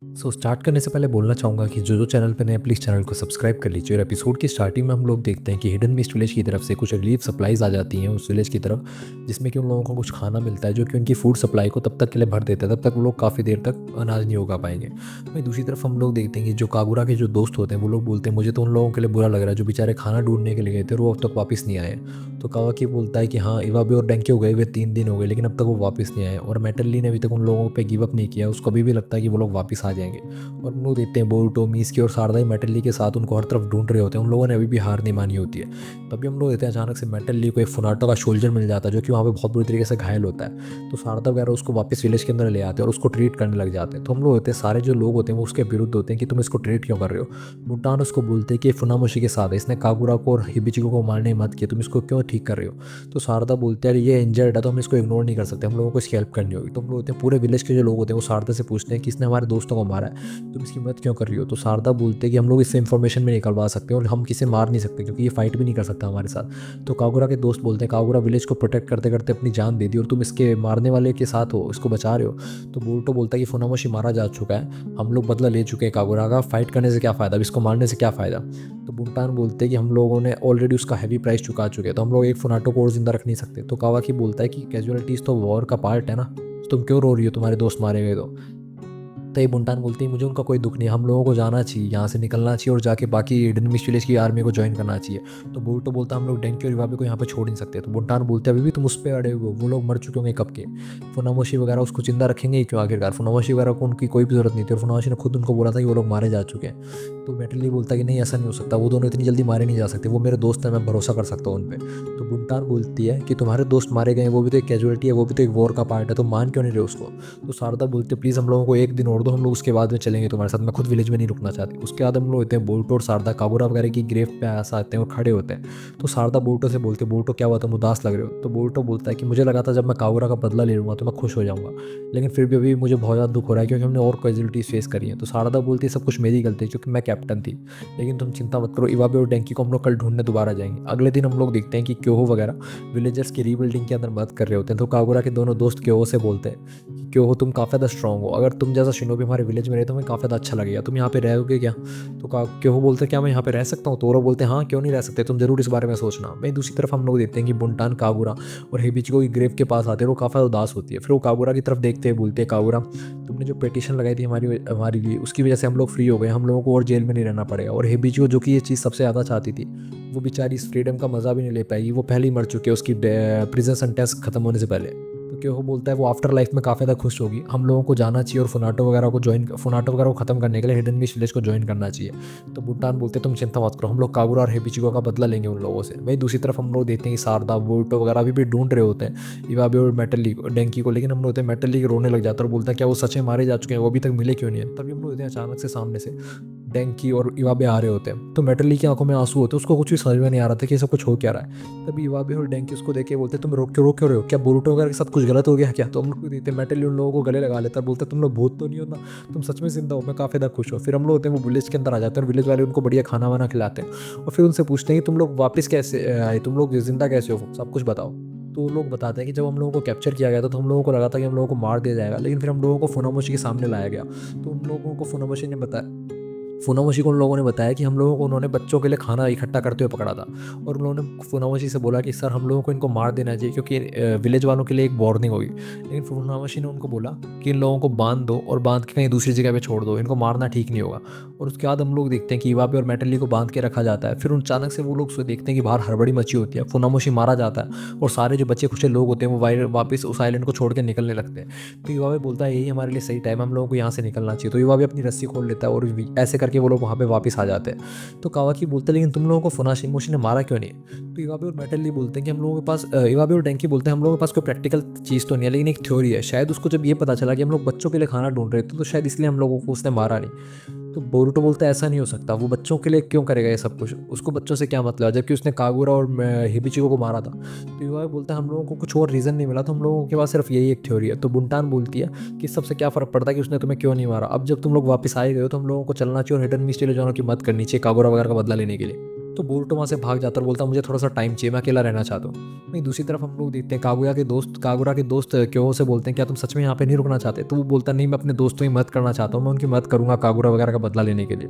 Start करने से पहले बोलना चाहूँगा कि जो चैनल पे नए हैं, प्लीज़ चैनल को सब्सक्राइब कर लीजिए। और एपिसोड की स्टार्टिंग में हम लोग देखते हैं कि हिडन मिस्ट विलेज की तरफ से कुछ रिलीफ सप्लाईज़ आ जाती हैं उस विलेज की तरफ, जिसमें कि उन लोगों को कुछ खाना मिलता है जो कि उनकी फूड सप्लाई को तब तक के लिए भर देता है, तब तक वो लोग काफ़ी देर तक अनाज नहीं उगा पाएँगे। वहीं दूसरी तरफ हम लोग देखते हैं कि जो कागुरा के जो दोस्त होते हैं वो लोग बोलते हैं, मुझे तो उन लोगों के लिए बुरा लग रहा है जो बेचारे खाना ढूँढने के लिए गए थे और वो अब तक वापस नहीं आए। तो कावाकी बोलता है कि हाँ, इवाबे और डेंक्यो गए हुए 3 दिन हो गए लेकिन अब तक वो वापस नहीं आए, और मेटल्ली ने अभी तक उन लोगों पे गिव अप नहीं किया। उसको अभी भी लगता है कि वो लोग वापस आ जाएँगे। और हम लोग देखते हैं बोरुटो, मीस्की और सारदाई मेटल्ली के साथ उनको हर तरफ ढूंढ रहे होते हैं। उन लोगों ने अभी भी हार नहीं मानी होती है। तभी हम लोग देखते हैं अचानक से मेटल्ली को एक फुनाटो का शोल्जर मिल जाता है जो कि वहाँ पे बहुत बुरी तरीके से घायल होता है। तो सारदा वगैरह उसको वापस विलेज के अंदर ले आते हैं और उसको ट्रीट करने लग जाते हैं। तो हम लोग होते हैं, सारे जो लोग होते हैं वो उसके विरुद्ध होते हैं कि तुम इसको ट्रीट क्यों कर रहे हो। बुटान उसको बोलते हैं कि फुनामोशी के साथ है, इसने कागुरा को और हिबिचिको को मारने मत किया, तुम इसको क्यों ठीक कर रहे हो। तो शारदा बोलते हैं ये इंजर्ड है तो हम इसको इग्नोर नहीं कर सकते, हम लोगों को इसकी हेल्प करनी होगी। तो हम लोग होते हैं, पूरे विलेज के जो लोग होते हैं वो शारदा से पूछते हैं कि इसने हमारे दोस्तों को मारा है, तुम इसकी मदद क्यों कर रही हो। तो शारदा बोलते हैं कि हम लोग इससे इन्फॉर्मेशन भी निकलवा सकते हैं और हम किसे मार नहीं सकते क्योंकि ये फाइट भी नहीं कर सकता हमारे साथ। तो कागुरा के दोस्त बोलते हैं कागुरा विलेज को प्रोटेक्ट करते करते अपनी जान दे दी और तुम इसके मारने वाले के साथ हो, इसको बचा रहे हो। तो बोरुटो बोलता है कि फुनामोशी मारा जा चुका है, हम लोग बदला ले चुके हैं कागुरा का, फाइट करने से क्या फ़ायदा, अब इसको मारने से क्या फ़ायदा। तो बुंटान बोलते हैं कि हम लोगों ने ऑलरेडी उसका हैवी प्राइस चुका चुके हैं, तो हम लोग एक फुनाटो को और जिंदा रख नहीं सकते। तो कावाकी बोलता है कि कैजुअलिटीज़ तो वॉर का पार्ट है ना, तुम क्यों रो रही हो, तुम्हारे दोस्त मारे गए तो ये बुंटान बोलती है मुझे उनका कोई दुख नहीं, हम लोगों को जाना चाहिए, यहाँ से निकलना चाहिए और जाके बाकी हिडन मिस्ट विलेज की आर्मी को ज्वाइन करना चाहिए। तो बोरुटो बोलता है हम लोग डेंकी और इवाबे को यहाँ पे छोड़ नहीं सकते। तो बुंटान बोलते हैं अभी भी तुम उस पर अड़े हुए हो, वो लोग मर चुके होंगे कब के, फुनामोशी वगैरह उसको जिंदा रखेंगे ही क्यों आखिरकार, फुनामोशी वगैरह को उनकी कोई भी जरूरत नहीं थी और फुनामोशी ने खुद उनको बोला था कि वो लोग मारे जा चुके हैं। तो मेटली बोलता है कि नहीं ऐसा नहीं हो सकता, वो दोनों इतनी जल्दी मारे नहीं जा सकते, वो मेरे दोस्त हैं, मैं भरोसा कर सकता हूँ उन पर। तो बुंटान बोलती है कि तुम्हारे दोस्त मारे गए, वो भी तो एक कैजुअलिटी है, वो भी तो एक वॉर का पार्ट है, तुम मान क्यों नहीं रहे उसको। तो शारदा बोलते हैं प्लीज़ हम लोगों को एक दिन और दो, हम लोग उसके बाद में चलेंगे तुम्हारे साथ, मैं खुद विलेज में नहीं रुकना चाहती। उसके बाद हम लोग होते हैं बोरुटो और शारदा कागुरा वगैरह की ग्रेव पे आस आते हैं और खड़े होते हैं। तो शारदा बोरुटो से बोलते हैं बोरुटो क्या हुआ, तुम उदास लग रहे हो। तो बोरुटो बोलता है कि मुझे लगा था जब मैं कागुरा का बदला ले लूँगा तो मैं खुश हो जाऊँगा, लेकिन फिर भी अभी मुझे बहुत ज़्यादा दुख हो रहा है क्योंकि हमने और कैजुअलिटीज़ फेस करी हैं। तो शारदा बोलती है सब कुछ मेरी गलती है क्योंकि मैं कैप्टन थी, लेकिन तुम चिंता मत करो, इवाबे और डेंकी को हम लोग कल ढूंढने दोबारा जाएंगे। अगले दिन हम लोग देखते हैं कि क्योहो वगैरह विलेजर्स की रीबिल्डिंग के अंदर मदद कर रहे होते हैं। तो कागुरा के दोनों दोस्त क्योहो से बोलते हैं कि क्योहो तुम काफ़ी ज़्यादा स्ट्रॉन्ग हो, अगर तुम जैसा शिनोबी हमारे विलेज में रहे तो हमें काफ़ी ज़्यादा अच्छा लगेगा, तुम यहाँ पे रहोगे क्या। तो क्योहो बोलते हैं क्या मैं यहाँ पे रह सकता हूँ। तोरो बोलते हैं हाँ क्यों नहीं रह सकते, तुम जरूर इस बारे में सोचना। वहीं दूसरी तरफ हम लोग देखते हैं कि बुंटान कागुरा और हिबिचिको की ग्रेव के पास आते हैं, वो काफ़ी उदास होती है। फिर वो कागुरा की तरफ देखते हैं, बोलते हैं कागुरा तुमने जो पिटीशन लगाई थी हमारी हमारे लिए, उसकी वजह से हम लोग फ्री हो गए, हम लोगों को और जेल में नहीं रहना पड़ेगा। और हिबिचिको जो कि ये चीज़ सबसे ज़्यादा चाहती थी, वो बेचारी इस फ्रीडम का मज़ा भी नहीं ले पाएगी, वो पहले ही मर चुकी है उसकी प्रिजन सेंटेंस खत्म होने से पहले। तो क्यों वो बोलता है वो आफ्टर लाइफ में काफ़ी ज़्यादा खुश होगी, हम लोगों को जाना चाहिए और फुनाटो वगैरह को खत्म करने के लिए हिडन मिस्ट विलेज को ज्वाइन करना चाहिए। तो बुटान बोलते हैं तुम चिंता मत करो, हम लोग कागुरा और हिबिचिको का बदला लेंगे उन लोगों से। वहीं दूसरी तरफ हम लोग देखते हैं कि सारदा बोरुटो वगैरह अभी भी ढूंढ रहे होते हैं इवाबे और मेटली डेंकी को, लेकिन हम लोग होते हैं मेटली के रोने लग जाता है और बोलता है क्या वो सच में मारे जा चुके हैं, वो अभी तक मिले क्यों नहीं है। तभी हम लोग होते हैं अचानक से सामने से डेंकी और इवाबे आ रहे होते हैं। तो मेटली की आंखों में आंसू होते हैं, उसको कुछ भी समझ में नहीं आ रहा था कि ये सब कुछ हो क्या रहा है। तभी इवाबे और डेंकी उसको देख के बोलते तुम रो क्यों रहे हो, क्या बोरुटो वगैरह के साथ कुछ गलत हो गया क्या। तो हम लोग देखते हैं मेटली उन लोगों को गले लगा लेता है, बोलते तुम लोग भूत तो नहीं हो ना, तुम सच में जिंदा हो, मैं काफ़ी ज़्यादा खुश हूँ। फिर हम लोग होते हैं वो विलेज के अंदर आ जाते हैं और विलेज वाले उनको बढ़िया खाना वाना खिलाते हैं और फिर उनसे पूछते हैं कि तुम लोग वापस कैसे आए, तुम लोग जिंदा कैसे हो, सब कुछ बताओ। तो वो लोग बताते हैं कि जब हम लोगों को कैप्चर किया गया था तो हम लोगों को लगा था कि हम लोगों को मार दिया जाएगा, लेकिन फिर हम लोगों को फुनामोशी के सामने लाया गया। तो उन लोगों को फुनामोशी को उन लोगों ने बताया कि हम लोगों को उन्होंने बच्चों के लिए खाना इकट्ठा करते हुए पकड़ा था, और उन्होंने फुनामोशी से बोला कि सर हम लोगों को इनको मार देना चाहिए क्योंकि विलेज वालों के लिए एक वार्निंग होगी। लेकिन फुनामोशी ने उनको बोला कि इन लोगों को बांध दो और बांध के कहीं दूसरी जगह पे छोड़ दो, इनको मारना ठीक नहीं होगा। और उसके बाद हम लोग देखते हैं कि इवाबे और मेटली को बांध के रखा जाता है। फिर अचानक से वो लोग देखते हैं कि बाहर हड़बड़ी मची होती है, फुनामोशी मारा जाता है और सारे जो बचे खुचे लोग होते हैं वो वापस उस आइलैंड को छोड़ के निकलने लगते हैं। तो इवाबे बोलता है यही हमारे लिए सही टाइम है, हम लोगों को यहाँ से निकलना चाहिए। तो इवाबे अपनी रस्सी खोल लेता है और ऐसे करके वो लोग वहाँ पे वापस आ जाते हैं। तो कावाकी बोलते हैं लेकिन तुम लोगों को फुनामोशी ने मारा क्यों नहीं। तो इवाबे और मेटली बोलते हैं कि हम लोगों के पास इवाबे और डेंकी बोलते हैं हम लोगों के पास कोई प्रैक्टिकल चीज़ तो नहीं है, लेकिन एक थ्योरी है, शायद उसको जब ये पता चला कि हम लोग बच्चों के लिए खाना ढूंढ रहे थे तो शायद इसलिए हम लोगों को उसने मारा नहीं। तो बोरुटो बोलता है ऐसा नहीं हो सकता, वो बच्चों के लिए क्यों करेगा ये सब कुछ, उसको बच्चों से क्या मतलब है, जबकि उसने कागुरा और हिबिचिको को मारा था। तो युवा बोलता है हम लोगों को कुछ और रीज़न नहीं मिला, तो हम लोगों के पास सिर्फ यही एक थ्योरी है। तो बुंटान बोलती है कि इस सबसे क्या फ़र्क पड़ता है कि उसने तुम्हें क्यों नहीं मारा, अब जब तुम लोग वापस आए गए हो तो हम लोगों को चलना चाहिए और हिडन मिस्ट वालों की मदद करनी चाहिए कागुरा वगैरह का बदला लेने के लिए। तो बोरुतो वहाँ से भाग जाता है और बोलता है मुझे थोड़ा सा टाइम चाहिए, मैं अकेला रहना चाहता हूँ। वहीं दूसरी तरफ हम लोग देखते हैं कागुरा के दोस्त क्यों से बोलते हैं क्या तुम सच में यहाँ पे नहीं रुकना चाहते? तो वो बोलता है नहीं, मैं अपने दोस्तों की मदद करना चाहता हूँ, मैं उनकी मदद करूँगा कागुरा वगैरह का बदला लेने के लिए।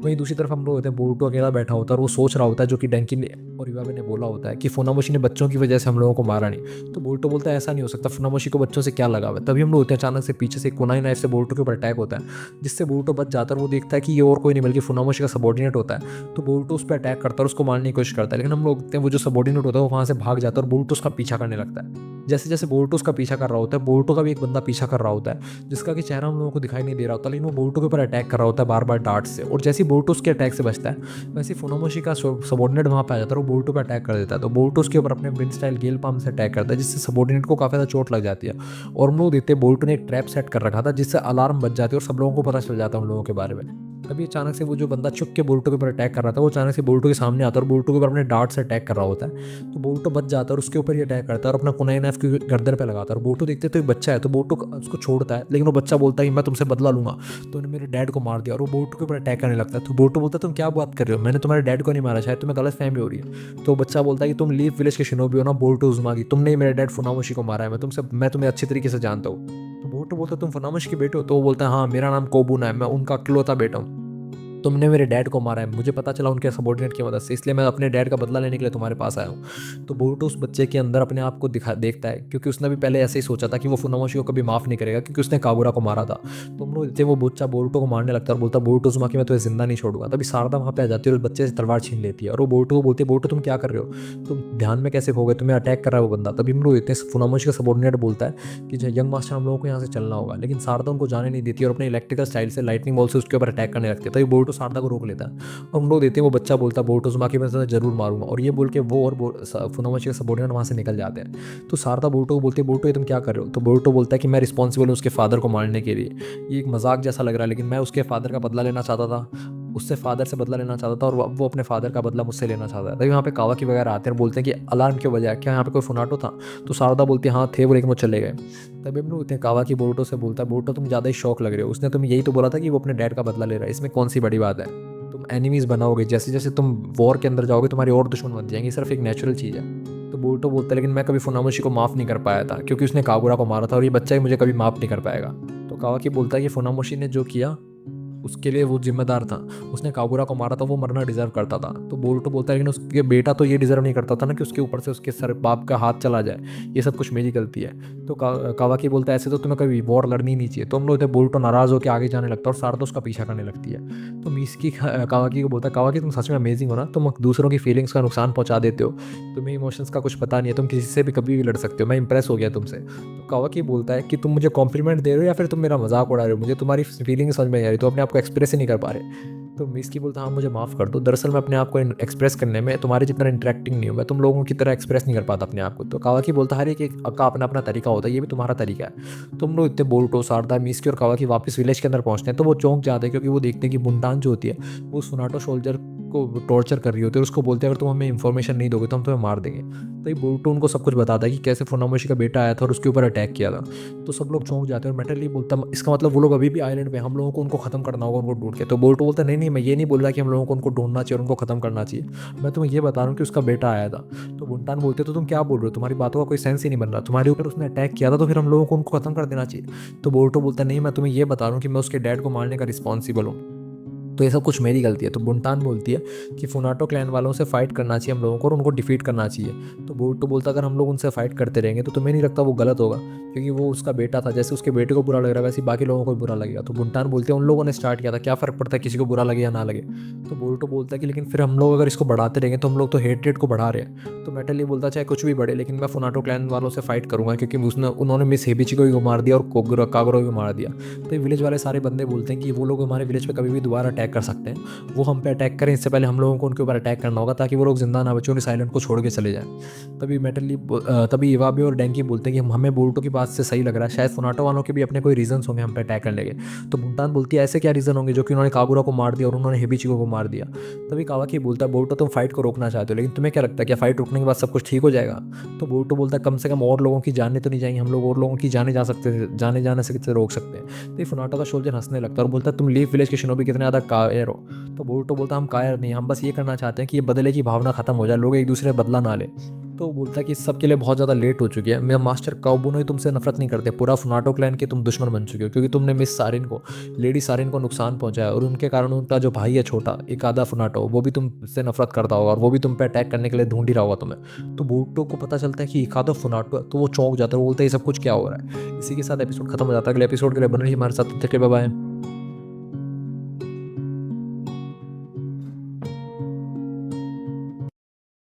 वहीं दूसरी तरफ हम लोग होते हैं बोरुतो अकेला बैठा होता है और वो सोच रहा होता है जो कि डेंकी ने और इवाबे ने बोला होता है कि फुनामोशी ने बच्चों की वजह से हम लोगों को मारा नहीं। तो बोरुतो बोलता है ऐसा नहीं हो सकता, फुनामोशी को बच्चों से क्या लगाव है? तभी हम लोग होते हैं अचानक से पीछे से कुनाई नाइफ से बोरुतो के ऊपर अटैक होता है, जिससे बोरुतो बच जाता है और वो देखता है कि ये और कोई नहीं बल्कि फुनामोशी का सबॉर्डिनेट होता है। तो बोरुतो उस पर अटैक करता है और उसको मारने की कोशिश करता है, लेकिन हम लोग देखते हैं वो जो सबॉर्डिनेट होता है वो वहाँ से भाग जाता है और बोरुतो उसका पीछा करने लगता है। जैसे जैसे बोरुतो उसका पीछा कर रहा होता है, बोरुतो का भी एक बंदा पीछा कर रहा होता है, जिसका कि चेहरा हम लोगों को दिखाई नहीं दे रहा होता, लेकिन वो बोरुतो के ऊपर अटैक कर रहा होता है बार बार डार्ट से। और जैसे ही बोरुतो उसके अटैक से बचता है, वैसे ही फुनामोशी का सबॉर्डिनेट वहाँ पे आ जाता है और वो बोरुतो पे अटैक कर देता है। तो बोरुतो उसके ऊपर अपने विंड स्टाइल गेल पाम से अटैक करता है, जिससे सबॉर्डिनेट को काफ़ी ज़्यादा चोट लग जाती है। और हम लोग देखते हैं बोरुतो ने एक ट्रैप सेट कर रखा था, जिससे अलार्म बज जाती है और सब लोगों को पता चल जाता है उन लोगों के बारे में। तभी अचानक से वो जो बंदा छुप के बोरुतो के ऊपर अटैक कर रहा था, वो अचानक से बोरुतो के सामने आता है और बोरुतो के ऊपर अपने डार्ट से अटैक कर रहा होता है। तो बोरुतो बच जाता है और उसके ऊपर ही अटैक करता है और अपना कुनाई नाइफ की गर्दन पे लगाता है। और बोरुतो देखते तो एक बच्चा है, तो बोरुतो उसको छोड़ता है, लेकिन वो बच्चा बोलता है कि मैं तुमसे बदला लूंगा, तो उन्होंने मेरे डैड को मार दिया। और वो बोरुतो के ऊपर अटैक करने लगता है। तो बोरुतो बोलता है तुम क्या बात कर रहे हो, मैंने तुम्हारे डैड को नहीं मारा, शायद तुम्हें गलत फहमी हो रही है। तो बच्चा बोलता है कि तुम लीफ विलेज के शिनोबी हो ना, बोरुतो उज़ुमाकी, तुमने ही मेरे डैड फुनामोशी को मारा है, मैं तुम्हें अच्छी तरीके से जानता हूँ। तो बोरुतो बोलता है तुम फुनामोशी के बेटे हो? तो वो बोलता है हाँ, मेरा नाम कोबुना है, मैं उनका इकलौता बेटा हूँ, तुमने मेरे डैड को मारा है, मुझे पता चला उनके सबॉर्डिनेट की मदद से, इसलिए मैं अपने डैड का बदला लेने के लिए तुम्हारे पास आया हूँ। तो बोरुतो उस बच्चे के अंदर अपने आप को देखता है, क्योंकि उसने भी पहले ऐसे ही सोचा था कि वो फुनामोशी को कभी माफ़ नहीं करेगा, क्योंकि उसने कागुरा को मारा था। तो हम लोग देखते हैं वो बच्चा बोरुतो को मारने लगता है और बोलता है बोरुतो उज़ुमाकी, मैं तुम्हें जिंदा नहीं छोड़ूंगा। तभी शारदा वहाँ पे आ जाती है और उस बच्चे से तलवार छीन लेती है और वो बोरुतो को बोलती है बोरुतो तुम क्या कर रहे हो, तुम ध्यान में कैसे खो गए, तुम्हें अटैक कर रहा है वो बंदा। तभी हम लोग देखते हैं फुनामोशी का सबॉर्डिनेट बोलता है कि जो यंग मास्टर हम लोगों को यहाँ से चलना होगा, लेकिन शारदा उनको जाने नहीं देती और अपने इलेक्ट्रिकल स्टाइल से लाइटनिंग बॉल से उसके ऊपर अटैक करने लगती है। तभी बोरुतो शारदा को रोक लेता है और हम लोग देते हैं वो बच्चा बोलता है बोरुतो उज़ुमाकी, मैं तुम्हें जरूर मारूंगा। और ये बोल के वो और फुनामोशी के सबॉर्डिनेट वहाँ से निकल जाते हैं। तो शारदा बोरुतो को बोलती है बोरुतो ये तुम क्या कर रहे हो? तो बोरुतो बोलता है कि मैं रिस्पॉन्सिबल हूँ उसके फादर को मारने के लिए, ये एक मजाक जैसा लग रहा है, लेकिन मैं उसके फादर का बदला लेना चाहता था, उससे फादर से बदला लेना चाहता था और वो अपने फादर का बदला मुझसे लेना चाहता था। तभी यहाँ पे कावाकी वगैरह आते हैं और बोलते हैं कि अलार्म क्यों बजा, क्या यहाँ पे कोई फुनाटो था? तो शारदा बोलती है हाँ थे वो, लेकिन वो चले गए। तभी हम लोग होते हैं कावाकी बोरुतो से बोलता है बोरुतो तुम ज़्यादा ही शौक लग रहे हो, उसने तुम्हें यही तो बोला था कि वो अपने डैड का बदला ले रहा है, इसमें कौन सी बड़ी बात है? तुम एनिमीज बनाओगे, जैसे जैसे तुम वॉर के अंदर जाओगे तुम्हारी और दुश्मन बन जाएंगे, सिर्फ एक नेचुरल चीज़ है। तो बोरुतो बोलता है लेकिन मैं कभी फुनामोशी को माफ़ नहीं कर पाया था, क्योंकि उसने कागुरा को मारा था और ये बच्चा ही मुझे कभी माफ़ नहीं कर पाएगा। तो कावाकी बोलता है कि फुनामोशी ने जो किया उसके लिए वो जिम्मेदार था, उसने कागुरा को मारा था, वो मरना डिजर्व करता था। तो बोरुतो बोलता है लेकिन उसके बेटा तो ये डिजर्व नहीं करता था ना कि उसके ऊपर से उसके सर बाप का हाथ चला जाए, ये सब कुछ मेरी गलती है। तो कावाकी बोलता है ऐसे तो तुम्हें कभी वॉर लड़नी नहीं चाहिए। तो हम लोग बोरुतो नाराज होकर आगे जाने लगता है और शारदा उसका पीछा करने लगती है। तो मिसकी कावाकी को बोलता है कावाकी तुम सच में अमेजिंग हो ना, तुम दूसरों की फीलिंग्स का नुकसान पहुंचा देते हो, तुम्हें इमोशंस का कुछ पता नहीं है, तुम किसी से भी कभी भी लड़ सकते हो, मैं इंप्रेस हो गया तुमसे। तो कावाकी बोलता है कि तुम मुझे कॉम्प्लीमेंट दे रहे हो या फिर तुम मेरा मजाक उड़ा रहे हो, मुझे तुम्हारी फीलिंग समझ में नहीं आ रही, तो अपने आप को एक्सप्रेस ही नहीं कर पा रहे। तो मिसकी बोलता हाँ मुझे माफ़ कर दो, दरअसल मैं अपने आप को एक्सप्रेस करने में तुम्हारे जितना इंटरेक्टिंग नहीं हूँ, मैं तुम लोगों की तरह एक्सप्रेस नहीं कर पाता अपने आप को। तो कावाकी बोलता हर एक का अपना अपना तरीका होता है, ये भी तुम्हारा तरीका है। तुम लोग इतने बोरुतो शारदा मिसकी और कावाकी वापस विलेज के अंदर पहुंचते हैं तो वो चौंक जाते हैं, क्योंकि वो देखते हैं कि बुंटान जो होती है वो सुनाटो सोल्जर को टॉर्चर कर रही होती है और उसको बोलते हैं अगर तुम हमें इन्फॉर्मेशन नहीं दोगे तो हम तुम्हें मार देंगे। तो ये बोरुतो उनको सब कुछ बताता है कि कैसे फुनामोशी का बेटा आया था और उसके ऊपर अटैक किया था। तो सब लोग चौंक जाते हैं और मेटली बोलता है इसका मतलब वो लोग अभी भी आइलैंड पे, हम लोगों को उनको खत्म करना होगा उनको ढूंढ के। तो बोरुतो बोलता है नहीं नहीं, मैं ये नहीं बोल रहा कि हम लोगों को उनको ढूंढना चाहिए और उनको खत्म करना चाहिए, मैं तुम्हें ये बता रहा हूँ कि उसका बेटा आया था। तो बुंटान बोलते तो तुम क्या बोल रहे हो, तुम्हारी बातों का कोई सेंस ही नहीं बन रहा, तुम्हारे ऊपर उसने अटैक किया था तो फिर हम लोगों को उनको खत्म कर देना चाहिए। तो बोरुतो बोलता है नहीं, मैं तुम्हें ये बता रहा हूँ कि मैं उसके डैड को मारने का रिस्पॉन्सिबल हूँ, तो ये सब कुछ मेरी गलती है। तो बुंटान बोलती है कि फुनाटो क्लैन वालों से फाइट करना चाहिए हम लोगों को और उनको डिफीट करना चाहिए। तो बोरुतो बोलता अगर हम लोग उनसे फाइट करते रहेंगे तो तुम्हें नहीं लगता वो गलत होगा, क्योंकि वो उसका बेटा था, जैसे उसके बेटे को बुरा लग रहा है वैसे बाकी लोगों को भी बुरा लगेगा। तो बुंटान बोलते हैं उन लोगों ने स्टार्ट किया था, क्या फ़र्क पड़ता है किसी को बुरा लगे या ना लगे। तो बोरुतो बोलता है कि लेकिन फिर हम लोग अगर इसको बढ़ाते रहेंगे तो हम लोग तो हेट को बढ़ा रहे हैं। तो मेटली बोलता चाहे कुछ भी बढ़े लेकिन मैं फुनाटो क्लैन वालों से फाइट करूंगा, क्योंकि उन्होंने मिस हेबिची को भी मार दिया और कागुरा को भी मार दिया। तो विलेज वाले सारे बंदे बोलते हैं कि वो लोग हमारे विलेज पे कभी भी दोबारा अटैक कर सकते हैं, वो हम पे अटैक करें इससे पहले हम लोगों को उनके ऊपर अटैक करना होगा ताकि वो लोग जिंदा ना बचे, उन्हें साइलेंट को छोड़ के चले जाएं। तभी इवाबे और डेंकी बोलते हैं कि हमें बोरुतो की बात से सही लग रहा है, शायद फुनाटो वालों के भी अपने कोई रीजंस होंगे हम पे अटैक करने के। तो बुंटान बोलती है ऐसे क्या रीज़न होंगे जो कि उन्होंने कागुरा को मार दिया और उन्होंने हेबिचिको को मार दिया। तभी कावाकी बोलता है बोरुतो तुम फाइट को रोकना चाहते हो, लेकिन तुम्हें क्या लगता है क्या फाइट रोकने के बाद सब कुछ ठीक हो जाएगा? तो बोरुतो बोलता है कम से कम और लोगों की जाने तो नहीं जाएंगी, हम लोग और लोगों की जाने जाने से रोक सकते हैं। तो फुनाटो का सोल्जर हंसने लगता है और बोलता है तुम लीफ विलेज के शिनोबी कितने ज़्यादा कायर हो। तो बोरुतो बोलता है हम कायर नहीं, हम बस ये करना चाहते हैं कि ये बदले की भावना खत्म हो जाए, लोग एक दूसरे बदला ना ले। तो वो बोलता है कि इस सब के लिए बहुत ज़्यादा लेट हो चुकी है, मैं मास्टर काउबोनो तुमसे नफरत नहीं करते, पूरा फुनाटो क्लैन के तुम दुश्मन बन चुके हो, क्योंकि तुमने मिस सारिन को, लेडी सारिन को नुकसान पहुंचाया, और उनके कारण उनका जो भाई है छोटा एक आधा फुनाटो, वो भी तुमसे नफरत करता होगा और वो भी तुम पे अटैक करने के लिए ढूंढ ही रहा होगा तुम्हें। तो बोरुतो को पता चलता है कि इकादो फुनाटो है, तो वो चौंक जाता है, वो बोलता है ये सब कुछ क्या हो रहा है। इसी के साथ एपिसोड खत्म हो जाता है। अगले एपिसोड के लिए बने रहिए हमारे साथ, बाय बाय।